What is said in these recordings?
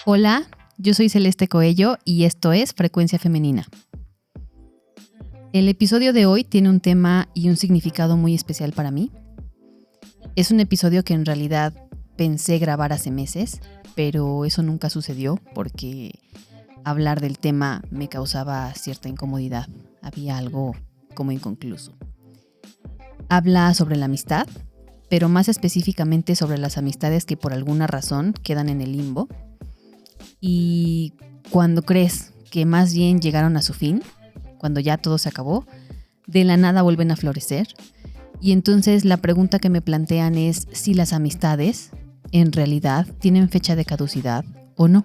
Hola, yo soy Celeste Coello y esto es Frecuencia Femenina. El episodio de hoy tiene un tema y un significado muy especial para mí. Es un episodio que en realidad pensé grabar hace meses, pero eso nunca sucedió porque hablar del tema me causaba cierta incomodidad. Había algo como inconcluso. Habla sobre la amistad, pero más específicamente sobre las amistades que por alguna razón quedan en el limbo. Y cuando crees que más bien llegaron a su fin, cuando ya todo se acabó, de la nada vuelven a florecer. Y entonces la pregunta que me plantean es si las amistades en realidad tienen fecha de caducidad o no.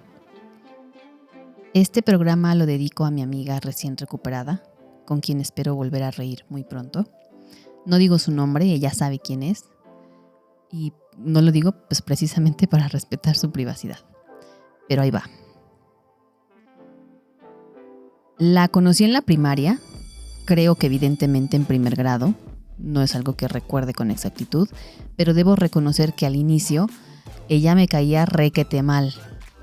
Este programa lo dedico a mi amiga recién recuperada, con quien espero volver a reír muy pronto. No digo su nombre, ella sabe quién es. Y no lo digo pues precisamente para respetar su privacidad. Pero ahí va. La conocí en la primaria, creo que evidentemente en primer grado. No es algo que recuerde con exactitud, pero debo reconocer que al inicio ella me caía requete mal.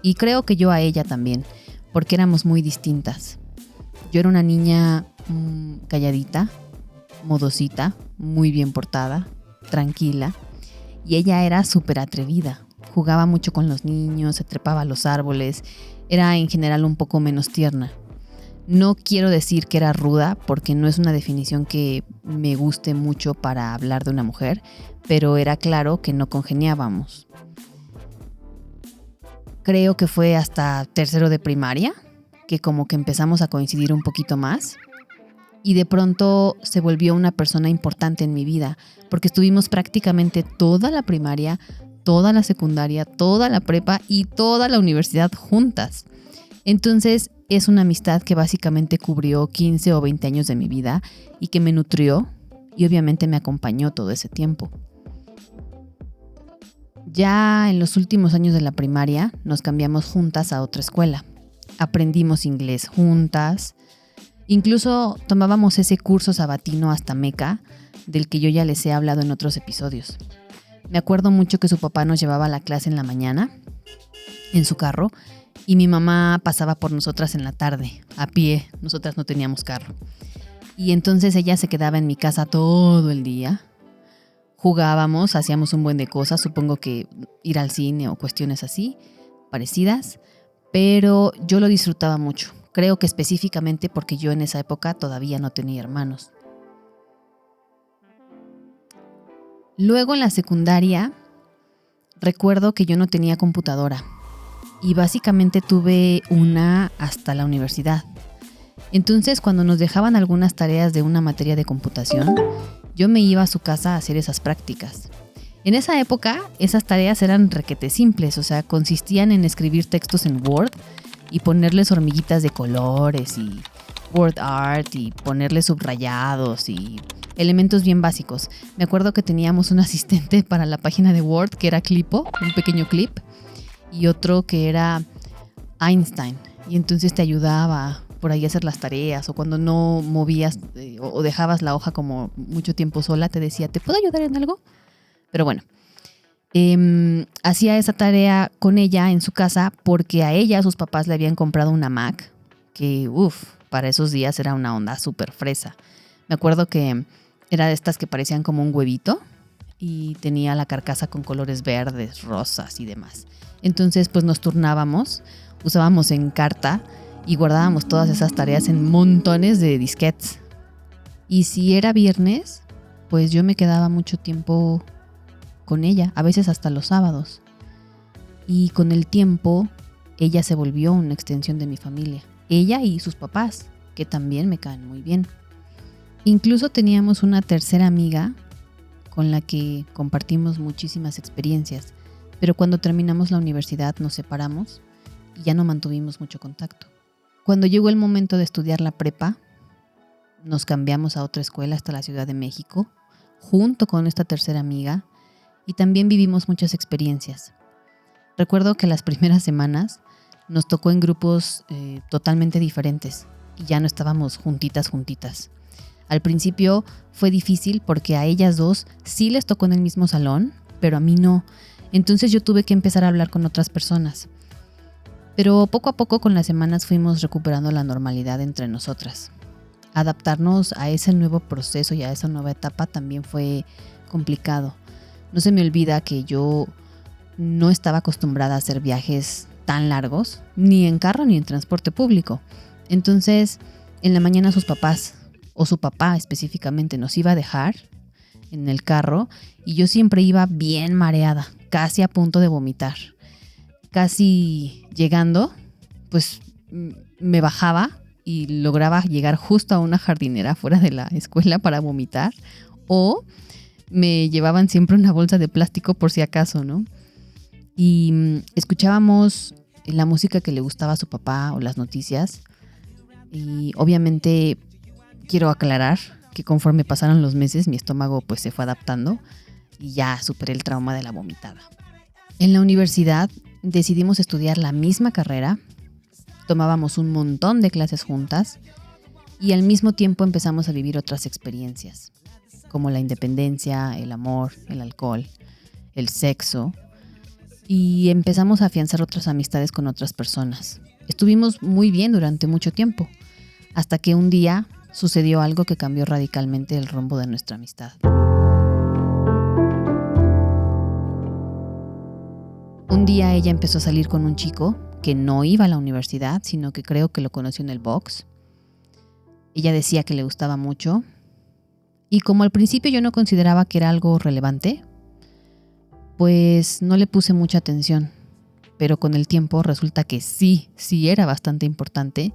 Y creo que yo a ella también, porque éramos muy distintas. Yo era una niña calladita, modosita, muy bien portada, tranquila. Y ella era súper atrevida. Jugaba mucho con los niños, se trepaba a los árboles. Era en general un poco menos tierna. No quiero decir que era ruda, porque no es una definición que me guste mucho para hablar de una mujer, pero era claro que no congeniábamos. Creo que fue hasta tercero de primaria que como que empezamos a coincidir un poquito más. Y de pronto se volvió una persona importante en mi vida, porque estuvimos prácticamente toda la primaria, toda la secundaria, toda la prepa y toda la universidad juntas. Entonces es una amistad que básicamente cubrió 15 o 20 años de mi vida y que me nutrió y obviamente me acompañó todo ese tiempo. Ya en los últimos años de la primaria nos cambiamos juntas a otra escuela. Aprendimos inglés juntas. Incluso tomábamos ese curso sabatino hasta Meca, del que yo ya les he hablado en otros episodios. Me acuerdo mucho que su papá nos llevaba a la clase en la mañana, en su carro, y mi mamá pasaba por nosotras en la tarde, a pie. Nosotras no teníamos carro. Y entonces ella se quedaba en mi casa todo el día. Jugábamos, hacíamos un buen de cosas, supongo que ir al cine o cuestiones así, parecidas, pero yo lo disfrutaba mucho. Creo que específicamente porque yo en esa época todavía no tenía hermanos. Luego en la secundaria, recuerdo que yo no tenía computadora y básicamente tuve una hasta la universidad. Entonces, cuando nos dejaban algunas tareas de una materia de computación, yo me iba a su casa a hacer esas prácticas. En esa época, esas tareas eran requete simples, o sea, consistían en escribir textos en Word y ponerles hormiguitas de colores y word art y ponerles subrayados y elementos bien básicos. Me acuerdo que teníamos un asistente para la página de Word que era Clipo, un pequeño clip, y otro que era Einstein. Y entonces te ayudaba por ahí a hacer las tareas, o cuando no movías o dejabas la hoja como mucho tiempo sola, te decía, ¿te puedo ayudar en algo? Pero bueno. Hacía esa tarea con ella en su casa porque a ella sus papás le habían comprado una Mac que, para esos días era una onda súper fresa. Me acuerdo que era de estas que parecían como un huevito y tenía la carcasa con colores verdes, rosas y demás. Entonces pues nos turnábamos, usábamos Encarta y guardábamos todas esas tareas en montones de disquetes. Y si era viernes, pues yo me quedaba mucho tiempo con ella, a veces hasta los sábados. Y con el tiempo, ella se volvió una extensión de mi familia. Ella y sus papás, que también me caen muy bien. Incluso teníamos una tercera amiga con la que compartimos muchísimas experiencias, pero cuando terminamos la universidad nos separamos y ya no mantuvimos mucho contacto. Cuando llegó el momento de estudiar la prepa, nos cambiamos a otra escuela hasta la Ciudad de México, junto con esta tercera amiga, y también vivimos muchas experiencias. Recuerdo que las primeras semanas nos tocó en grupos totalmente diferentes y ya no estábamos juntitas. Al principio fue difícil porque a ellas dos sí les tocó en el mismo salón, pero a mí no. Entonces yo tuve que empezar a hablar con otras personas. Pero poco a poco con las semanas fuimos recuperando la normalidad entre nosotras. Adaptarnos a ese nuevo proceso y a esa nueva etapa también fue complicado. No se me olvida que yo no estaba acostumbrada a hacer viajes tan largos, ni en carro ni en transporte público. Entonces, en la mañana sus papás, o su papá específicamente, nos iba a dejar en el carro y yo siempre iba bien mareada, casi a punto de vomitar. Casi llegando, pues me bajaba y lograba llegar justo a una jardinera fuera de la escuela para vomitar, o me llevaban siempre una bolsa de plástico por si acaso, ¿no? Y escuchábamos la música que le gustaba a su papá o las noticias. Y obviamente quiero aclarar que conforme pasaron los meses mi estómago pues se fue adaptando y ya superé el trauma de la vomitada. En la universidad decidimos estudiar la misma carrera, tomábamos un montón de clases juntas y al mismo tiempo empezamos a vivir otras experiencias, como la independencia, el amor, el alcohol, el sexo, y empezamos a afianzar otras amistades con otras personas. Estuvimos muy bien durante mucho tiempo, hasta que un día sucedió algo que cambió radicalmente el rumbo de nuestra amistad. Un día ella empezó a salir con un chico que no iba a la universidad, sino que creo que lo conoció en el box. Ella decía que le gustaba mucho y como al principio yo no consideraba que era algo relevante, pues no le puse mucha atención, pero con el tiempo resulta que sí era bastante importante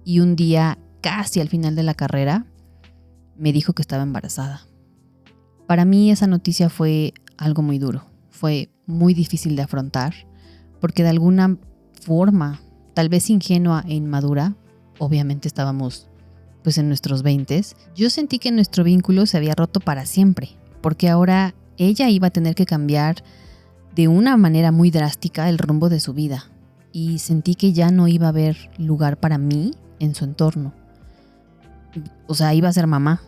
y un día, casi al final de la carrera, me dijo que estaba embarazada. Para mí esa noticia fue algo muy duro, fue muy difícil de afrontar, porque de alguna forma, tal vez ingenua e inmadura, obviamente estábamos pues en nuestros 20s, yo sentí que nuestro vínculo se había roto para siempre, porque ahora ella iba a tener que cambiar de una manera muy drástica el rumbo de su vida y sentí que ya no iba a haber lugar para mí en su entorno. O sea, iba a ser mamá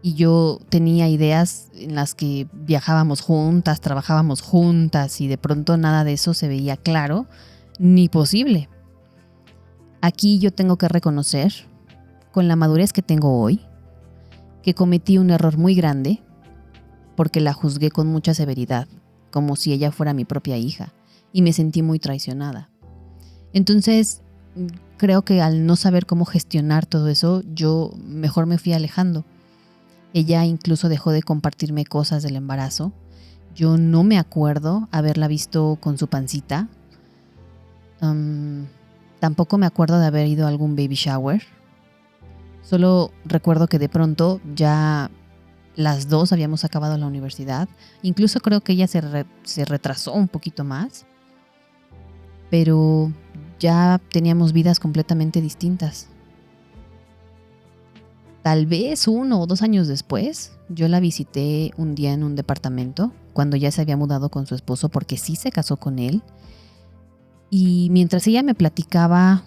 y yo tenía ideas en las que viajábamos juntas, trabajábamos juntas y de pronto nada de eso se veía claro ni posible. Aquí yo tengo que reconocer, con la madurez que tengo hoy, que cometí un error muy grande porque la juzgué con mucha severidad, como si ella fuera mi propia hija, y me sentí muy traicionada. Entonces, creo que al no saber cómo gestionar todo eso, yo mejor me fui alejando. Ella incluso dejó de compartirme cosas del embarazo. Yo no me acuerdo haberla visto con su pancita. Tampoco me acuerdo de haber ido a algún baby shower. Solo recuerdo que de pronto ya las dos habíamos acabado la universidad. Incluso creo que ella se retrasó un poquito más. Pero ya teníamos vidas completamente distintas. Tal vez 1 o 2 años después, yo la visité un día en un departamento, cuando ya se había mudado con su esposo, porque sí se casó con él. Y mientras ella me platicaba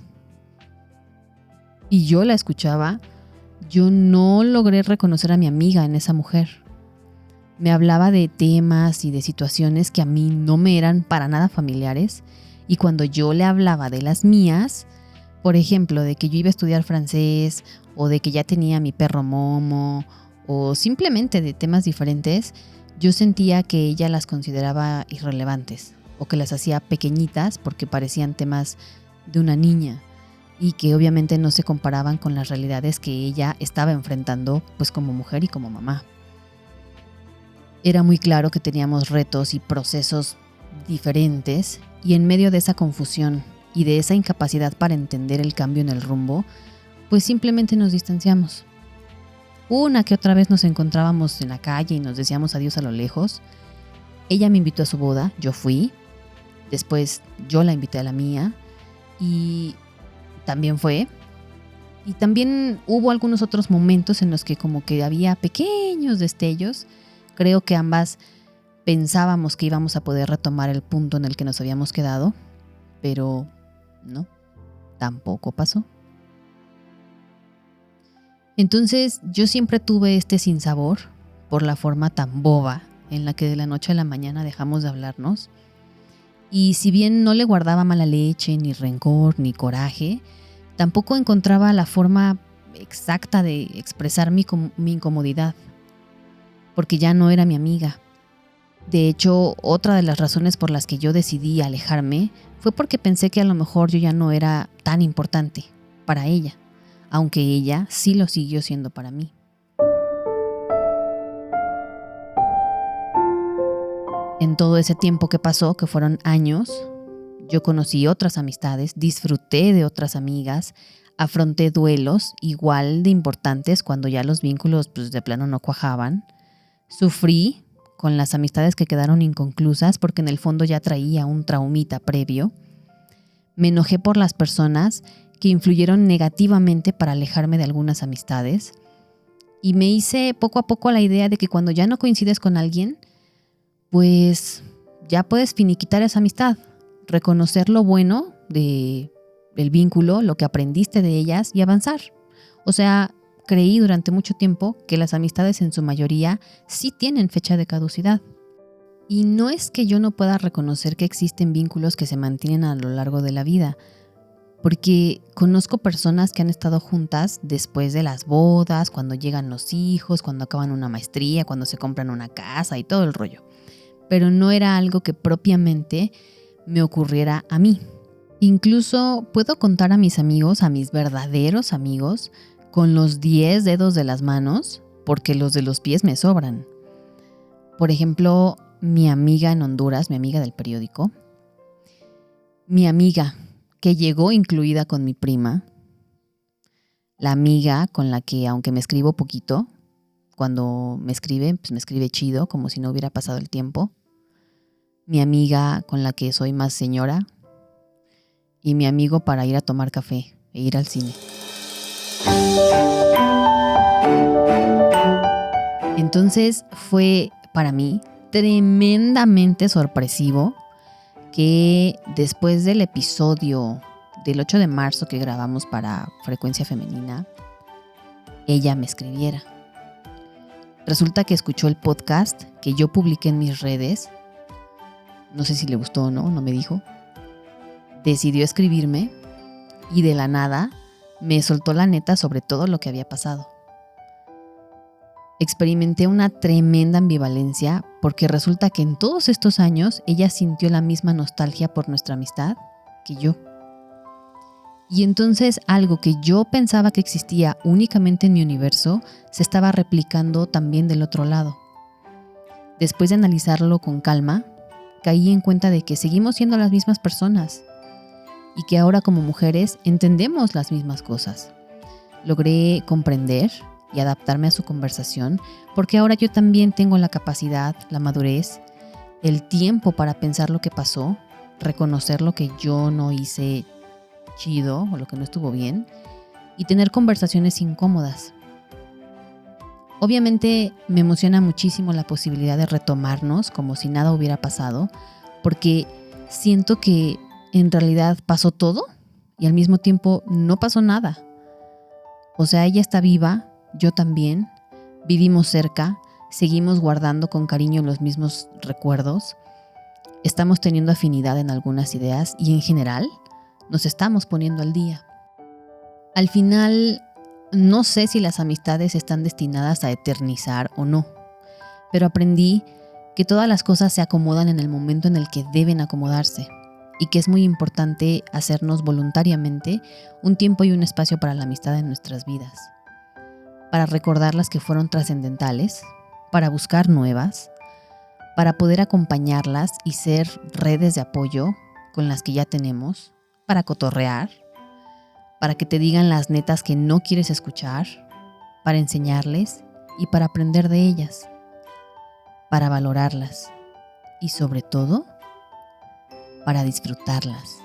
y yo la escuchaba, yo no logré reconocer a mi amiga en esa mujer. Me hablaba de temas y de situaciones que a mí no me eran para nada familiares, y cuando yo le hablaba de las mías, por ejemplo, de que yo iba a estudiar francés, o de que ya tenía mi perro Momo, o simplemente de temas diferentes, yo sentía que ella las consideraba irrelevantes, o que las hacía pequeñitas porque parecían temas de una niña, y que obviamente no se comparaban con las realidades que ella estaba enfrentando pues como mujer y como mamá. Era muy claro que teníamos retos y procesos diferentes, y en medio de esa confusión y de esa incapacidad para entender el cambio en el rumbo, pues simplemente nos distanciamos. Una que otra vez nos encontrábamos en la calle y nos decíamos adiós a lo lejos. Ella me invitó a su boda, yo fui, después yo la invité a la mía y también fue. Y también hubo algunos otros momentos en los que como que había pequeños destellos. Creo que ambas pensábamos que íbamos a poder retomar el punto en el que nos habíamos quedado, pero no, tampoco pasó. Entonces yo siempre tuve este sinsabor por la forma tan boba en la que de la noche a la mañana dejamos de hablarnos. Y si bien no le guardaba mala leche, ni rencor, ni coraje, tampoco encontraba la forma exacta de expresar mi incomodidad, porque ya no era mi amiga. De hecho, otra de las razones por las que yo decidí alejarme fue porque pensé que a lo mejor yo ya no era tan importante para ella, aunque ella sí lo siguió siendo para mí. En todo ese tiempo que pasó, que fueron años, yo conocí otras amistades, disfruté de otras amigas, afronté duelos igual de importantes cuando ya los vínculos pues, de plano no cuajaban. Sufrí con las amistades que quedaron inconclusas porque en el fondo ya traía un traumita previo. Me enojé por las personas que influyeron negativamente para alejarme de algunas amistades y me hice poco a poco la idea de que cuando ya no coincides con alguien, pues ya puedes finiquitar esa amistad, reconocer lo bueno del vínculo, lo que aprendiste de ellas y avanzar. O sea, creí durante mucho tiempo que las amistades en su mayoría sí tienen fecha de caducidad. Y no es que yo no pueda reconocer que existen vínculos que se mantienen a lo largo de la vida, porque conozco personas que han estado juntas después de las bodas, cuando llegan los hijos, cuando acaban una maestría, cuando se compran una casa y todo el rollo. Pero no era algo que propiamente me ocurriera a mí. Incluso puedo contar a mis amigos, a mis verdaderos amigos, con los 10 dedos de las manos, porque los de los pies me sobran. Por ejemplo, mi amiga en Honduras, mi amiga del periódico, mi amiga que llegó incluida con mi prima, la amiga con la que, aunque me escribo poquito, cuando me escribe, pues me escribe chido, como si no hubiera pasado el tiempo, mi amiga con la que soy más señora y mi amigo para ir a tomar café e ir al cine. Entonces fue para mí tremendamente sorpresivo que después del episodio del 8 de marzo que grabamos para Frecuencia Femenina, ella me escribiera. Resulta que escuchó el podcast que yo publiqué en mis redes. No sé si le gustó o no, no me dijo. Decidió escribirme y de la nada me soltó la neta sobre todo lo que había pasado. Experimenté una tremenda ambivalencia porque resulta que en todos estos años ella sintió la misma nostalgia por nuestra amistad que yo. Y entonces algo que yo pensaba que existía únicamente en mi universo se estaba replicando también del otro lado. Después de analizarlo con calma, caí en cuenta de que seguimos siendo las mismas personas y que ahora como mujeres entendemos las mismas cosas. Logré comprender y adaptarme a su conversación porque ahora yo también tengo la capacidad, la madurez, el tiempo para pensar lo que pasó, reconocer lo que yo no hice chido o lo que no estuvo bien y tener conversaciones incómodas. Obviamente me emociona muchísimo la posibilidad de retomarnos como si nada hubiera pasado, porque siento que en realidad pasó todo y al mismo tiempo no pasó nada. O sea, ella está viva, yo también, vivimos cerca, seguimos guardando con cariño los mismos recuerdos, estamos teniendo afinidad en algunas ideas y en general nos estamos poniendo al día. Al final, no sé si las amistades están destinadas a eternizar o no, pero aprendí que todas las cosas se acomodan en el momento en el que deben acomodarse y que es muy importante hacernos voluntariamente un tiempo y un espacio para la amistad en nuestras vidas, para recordar las que fueron trascendentales, para buscar nuevas, para poder acompañarlas y ser redes de apoyo con las que ya tenemos, para cotorrear, para que te digan las netas que no quieres escuchar, para enseñarles y para aprender de ellas, para valorarlas y sobre todo, para disfrutarlas.